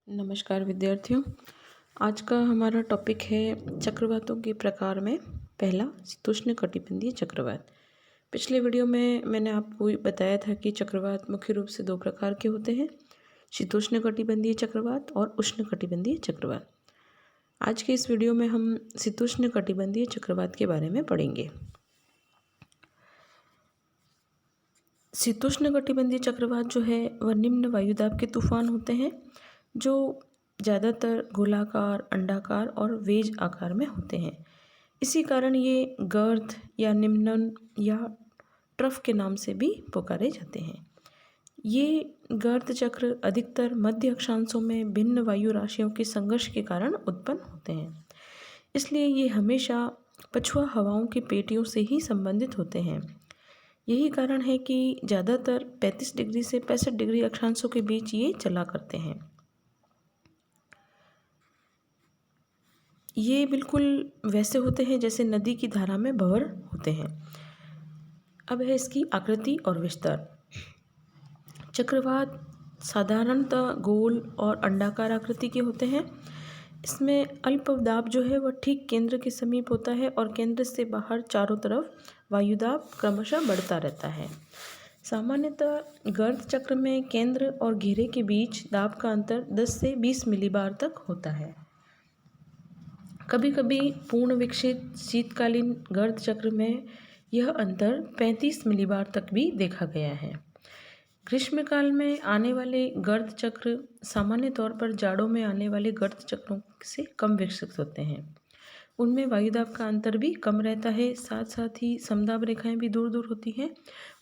नमस्कार विद्यार्थियों। आज का हमारा टॉपिक है चक्रवातों के प्रकार में पहला शीतोष्णकटिबंधीय चक्रवात। पिछले वीडियो में मैंने आपको बताया था कि चक्रवात मुख्य रूप से दो प्रकार के होते हैं, शीतोष्णकटिबंधीय चक्रवात और उष्णकटिबंधीय चक्रवात। आज के इस वीडियो में हम शीतोष्णकटिबंधीय चक्रवात के बारे में पढ़ेंगे। शीतोष्णकटिबंधीय चक्रवात जो है वह निम्न वायुदाब के तूफान होते हैं जो ज़्यादातर गोलाकार, अंडाकार और वेज आकार में होते हैं। इसी कारण ये गर्द या निम्नन या ट्रफ के नाम से भी पुकारे जाते हैं। ये गर्द चक्र अधिकतर मध्य अक्षांशों में भिन्न वायु राशियों के संघर्ष के कारण उत्पन्न होते हैं। इसलिए ये हमेशा पछुआ हवाओं की पेटियों से ही संबंधित होते हैं। यही कारण है कि ज़्यादातर 35 डिग्री से 65 डिग्री अक्षांशों के बीच ये चला करते हैं। ये बिल्कुल वैसे होते हैं जैसे नदी की धारा में भंवर होते हैं। अब है इसकी आकृति और विस्तार। चक्रवात साधारणतः गोल और अंडाकार आकृति के होते हैं। इसमें अल्पदाब जो है वह ठीक केंद्र के समीप होता है और केंद्र से बाहर चारों तरफ वायुदाब क्रमशः बढ़ता रहता है। सामान्यतः गर्द चक्र में केंद्र और घेरे के बीच दाब का अंतर 10 से 20 मिलीबार तक होता है। कभी कभी पूर्ण विकसित शीतकालीन गर्द चक्र में यह अंतर 35 मिलीबार तक भी देखा गया है। ग्रीष्मकाल में आने वाले गर्द चक्र सामान्य तौर पर जाड़ों में आने वाले गर्द चक्रों से कम विकसित होते हैं। उनमें वायुदाब का अंतर भी कम रहता है, साथ साथ ही समदाब रेखाएं भी दूर दूर होती हैं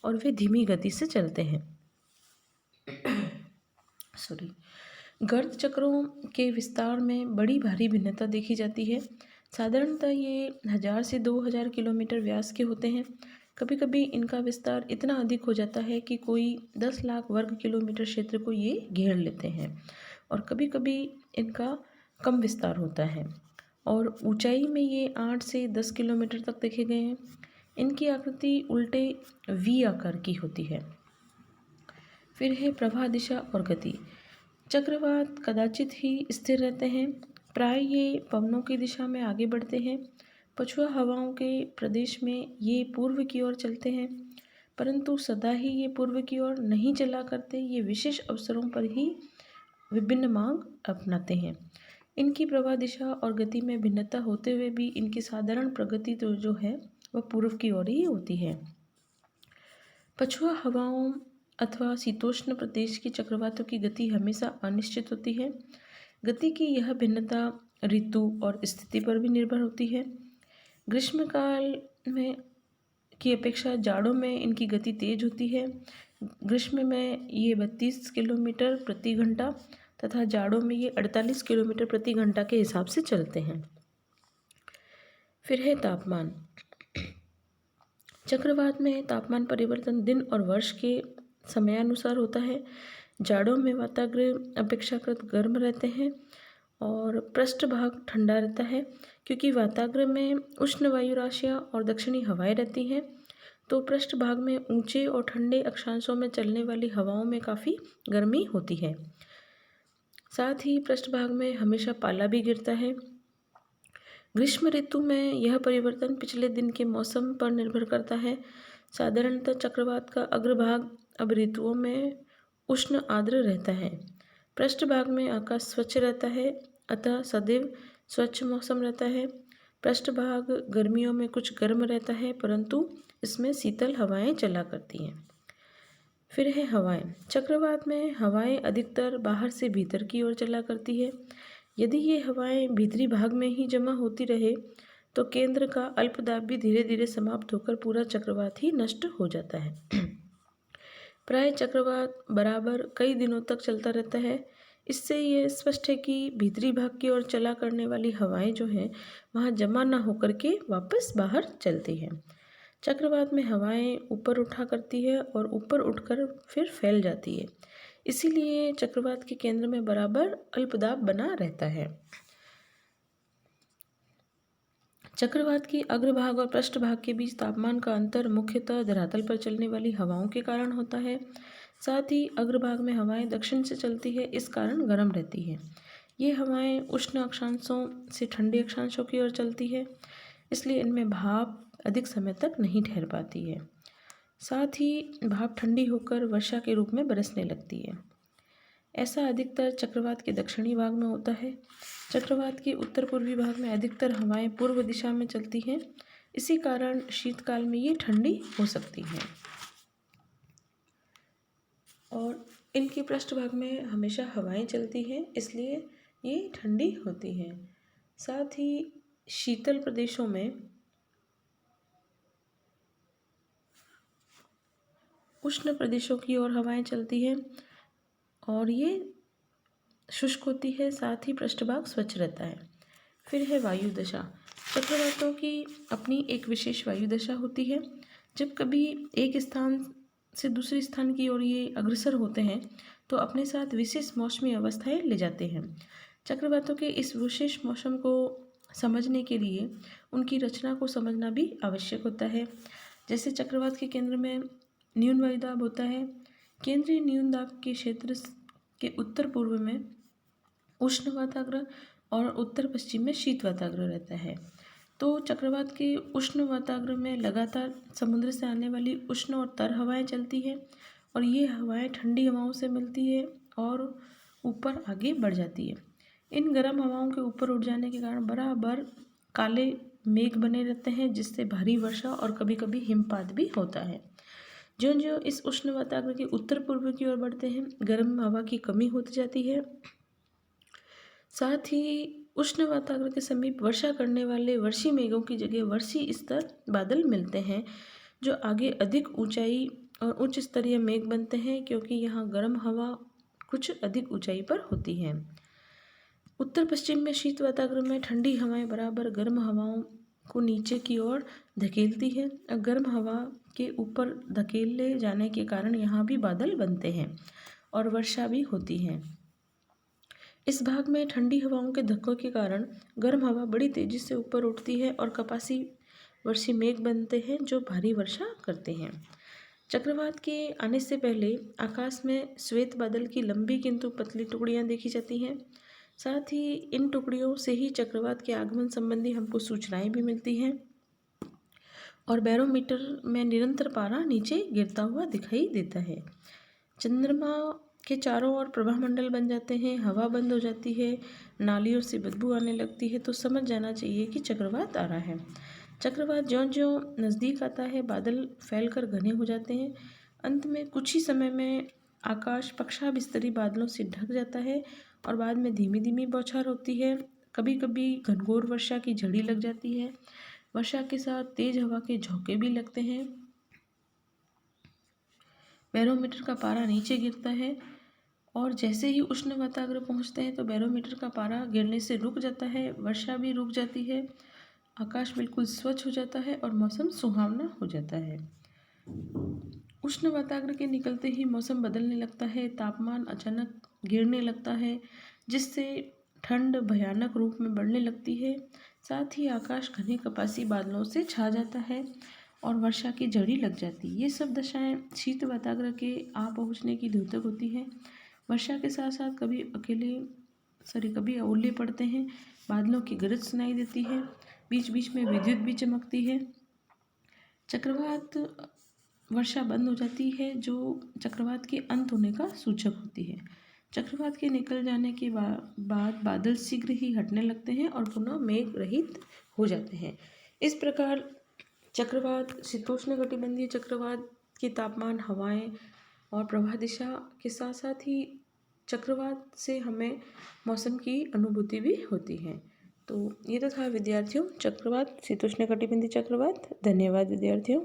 और वे धीमी गति से चलते हैं। गर्द चक्रों के विस्तार में बड़ी भारी भिन्नता देखी जाती है। साधारणतः ये 1000 से 2000 किलोमीटर व्यास के होते हैं। कभी कभी इनका विस्तार इतना अधिक हो जाता है कि कोई 10 लाख वर्ग किलोमीटर क्षेत्र को ये घेर लेते हैं और कभी कभी इनका कम विस्तार होता है और ऊंचाई में ये 8 से 10 किलोमीटर तक देखे गए हैं। इनकी आकृति उल्टे वी आकार की होती है। फिर है प्रवाह दिशा और गति। चक्रवात कदाचित ही स्थिर रहते हैं। प्राय ये पवनों की दिशा में आगे बढ़ते हैं। पछुआ हवाओं के प्रदेश में ये पूर्व की ओर चलते हैं, परंतु सदा ही ये पूर्व की ओर नहीं चला करते। ये विशेष अवसरों पर ही विभिन्न मार्ग अपनाते हैं। इनकी प्रवाह दिशा और गति में भिन्नता होते हुए भी इनकी साधारण प्रगति तो जो है वह पूर्व की ओर ही होती है। पछुआ हवाओं अथवा शीतोष्ण प्रदेश की चक्रवातों की गति हमेशा अनिश्चित होती है। गति की यह भिन्नता ऋतु और स्थिति पर भी निर्भर होती है। ग्रीष्मकाल में की अपेक्षा जाड़ों में इनकी गति तेज होती है। ग्रीष्म में ये 32 किलोमीटर प्रति घंटा तथा जाड़ों में ये 48 किलोमीटर प्रति घंटा के हिसाब से चलते हैं। फिर है तापमान। चक्रवात में तापमान परिवर्तन दिन और वर्ष के समयानुसार होता है। जाड़ों में वातावरण अपेक्षाकृत गर्म रहते हैं और पृष्ठभाग ठंडा रहता है। क्योंकि वातावरण में उष्ण वायु राशियाँ और दक्षिणी हवाएं रहती हैं, तो पृष्ठभाग में ऊंचे और ठंडे अक्षांशों में चलने वाली हवाओं में काफ़ी गर्मी होती है। साथ ही पृष्ठभाग में हमेशा पाला भी गिरता है। ग्रीष्म ऋतु में यह परिवर्तन पिछले दिन के मौसम पर निर्भर करता है। साधारणतः चक्रवात का अग्रभाग अब ऋतुओं में उष्ण आर्द्र रहता है। पृष्ठभाग में आकाश स्वच्छ रहता है, अतः सदैव स्वच्छ मौसम रहता है। पृष्ठभाग गर्मियों में कुछ गर्म रहता है, परंतु इसमें शीतल हवाएं चला करती हैं। फिर है हवाएं। चक्रवात में हवाएं अधिकतर बाहर से भीतर की ओर चला करती है। यदि ये हवाएं भीतरी भाग में ही जमा होती रहे तो केंद्र का अल्पदाब भी धीरे धीरे समाप्त होकर पूरा चक्रवात ही नष्ट हो जाता है। प्राय चक्रवात बराबर कई दिनों तक चलता रहता है। इससे ये स्पष्ट है कि भीतरी भाग की ओर चला करने वाली हवाएं जो हैं वहाँ जमा न होकर के वापस बाहर चलती हैं। चक्रवात में हवाएं ऊपर उठा करती है और ऊपर उठकर फिर फैल जाती है। इसीलिए चक्रवात के केंद्र में बराबर अल्पदाब बना रहता है। चक्रवात की अग्रभाग और पृष्ठभाग के बीच तापमान का अंतर मुख्यतः धरातल पर चलने वाली हवाओं के कारण होता है। साथ ही अग्रभाग में हवाएं दक्षिण से चलती है, इस कारण गर्म रहती है। ये हवाएं उष्ण अक्षांशों से ठंडे अक्षांशों की ओर चलती है, इसलिए इनमें भाप अधिक समय तक नहीं ठहर पाती है। साथ ही भाप ठंडी होकर वर्षा के रूप में बरसने लगती है। ऐसा अधिकतर चक्रवात के दक्षिणी भाग में होता है। चक्रवात के उत्तर पूर्वी भाग में अधिकतर हवाएं पूर्व दिशा में चलती हैं, इसी कारण शीतकाल में ये ठंडी हो सकती हैं और इनके पृष्ठभाग में हमेशा हवाएं चलती हैं, इसलिए ये ठंडी होती हैं। साथ ही शीतल प्रदेशों में उष्ण प्रदेशों की ओर हवाएं चलती हैं और ये शुष्क होती है, साथ ही पृष्ठभाग स्वच्छ रहता है। फिर है वायु दशा। चक्रवातों की अपनी एक विशेष वायु दशा होती है। जब कभी एक स्थान से दूसरे स्थान की ओर ये अग्रसर होते हैं तो अपने साथ विशेष मौसमी अवस्थाएं ले जाते हैं। चक्रवातों के इस विशेष मौसम को समझने के लिए उनकी रचना को समझना भी आवश्यक होता है। जैसे चक्रवात के केंद्र में न्यून वायुदाब होता है। केंद्रीय न्यून दाब के क्षेत्र के उत्तर पूर्व में उष्ण वाताग्र और उत्तर पश्चिम में शीत वाताग्र रहता है। तो चक्रवात के उष्ण वाताग्र में लगातार समुद्र से आने वाली उष्ण और तर हवाएं चलती है और ये हवाएं ठंडी हवाओं से मिलती है और ऊपर आगे बढ़ जाती है। इन गर्म हवाओं के ऊपर उठ जाने के कारण बराबर काले मेघ बने रहते हैं, जिससे भारी वर्षा और कभी कभी हिमपात भी होता है। जो जो इस उष्ण वाताग्र के उत्तर पूर्व की ओर बढ़ते हैं, गर्म हवा की कमी होती जाती है। साथ ही उष्ण वाताग्र के समीप वर्षा करने वाले वर्षी मेघों की जगह वर्षी स्तर बादल मिलते हैं, जो आगे अधिक ऊंचाई और उच्च स्तरीय मेघ बनते हैं, क्योंकि यहाँ गर्म हवा कुछ अधिक ऊंचाई पर होती है। उत्तर पश्चिम में शीत वाताग्र में ठंडी हवाएं बराबर गर्म हवाओं को नीचे की ओर धकेलती है। गर्म हवा के ऊपर धकेले जाने के कारण यहाँ भी बादल बनते हैं और वर्षा भी होती है। इस भाग में ठंडी हवाओं के धक्कों के कारण गर्म हवा बड़ी तेजी से ऊपर उठती है और कपासी वर्षी मेघ बनते हैं, जो भारी वर्षा करते हैं। चक्रवात के आने से पहले आकाश में श्वेत बादल की लंबी किंतु पतली टुकड़ियां देखी जाती हैं। साथ ही इन टुकड़ियों से ही चक्रवात के आगमन संबंधी हमको सूचनाएं भी मिलती हैं और बैरोमीटर में निरंतर पारा नीचे गिरता हुआ दिखाई देता है। चंद्रमा के चारों ओर प्रभामंडल बन जाते हैं, हवा बंद हो जाती है, नालियों से बदबू आने लगती है, तो समझ जाना चाहिए कि चक्रवात आ रहा है। चक्रवात ज्यों ज्यों नज़दीक आता है, बादल फैलकर घने हो जाते हैं। अंत में कुछ ही समय में आकाश पक्षाभिस्तरी बादलों से ढक जाता है और बाद में धीमी धीमी बौछार होती है। कभी कभी घनघोर वर्षा की झड़ी लग जाती है। वर्षा के साथ तेज हवा के झोंके भी लगते हैं। बैरोमीटर का पारा नीचे गिरता है और जैसे ही उष्ण वाताग्र पहुंचते हैं तो बैरोमीटर का पारा गिरने से रुक जाता है, वर्षा भी रुक जाती है, आकाश बिल्कुल स्वच्छ हो जाता है और मौसम सुहावना हो जाता है। उष्ण वाताग्र के निकलते ही मौसम बदलने लगता है, तापमान अचानक गिरने लगता है, जिससे ठंड भयानक रूप में बढ़ने लगती है। साथ ही आकाश घने कपासी बादलों से छा जाता है और वर्षा की जड़ी लग जाती है। ये सब दशाएं शीत वाताग्र के आ पहुँचने की द्योतक होती है। वर्षा के साथ साथ कभी ओले पड़ते हैं, बादलों की गरज सुनाई देती है, बीच बीच में विद्युत भी चमकती है। चक्रवात वर्षा बंद हो जाती है, जो चक्रवात के अंत होने का सूचक होती है। चक्रवात के निकल जाने के बाद बादल शीघ्र ही हटने लगते हैं और पुनः मेघ रहित हो जाते हैं। इस प्रकार चक्रवात, शीतोष्णकटिबंधीय चक्रवात के तापमान, हवाएं और प्रवाह दिशा के साथ साथ ही चक्रवात से हमें मौसम की अनुभूति भी होती है। तो ये तो था विद्यार्थियों चक्रवात, शीतोष्णकटिबंधीय चक्रवात। धन्यवाद विद्यार्थियों।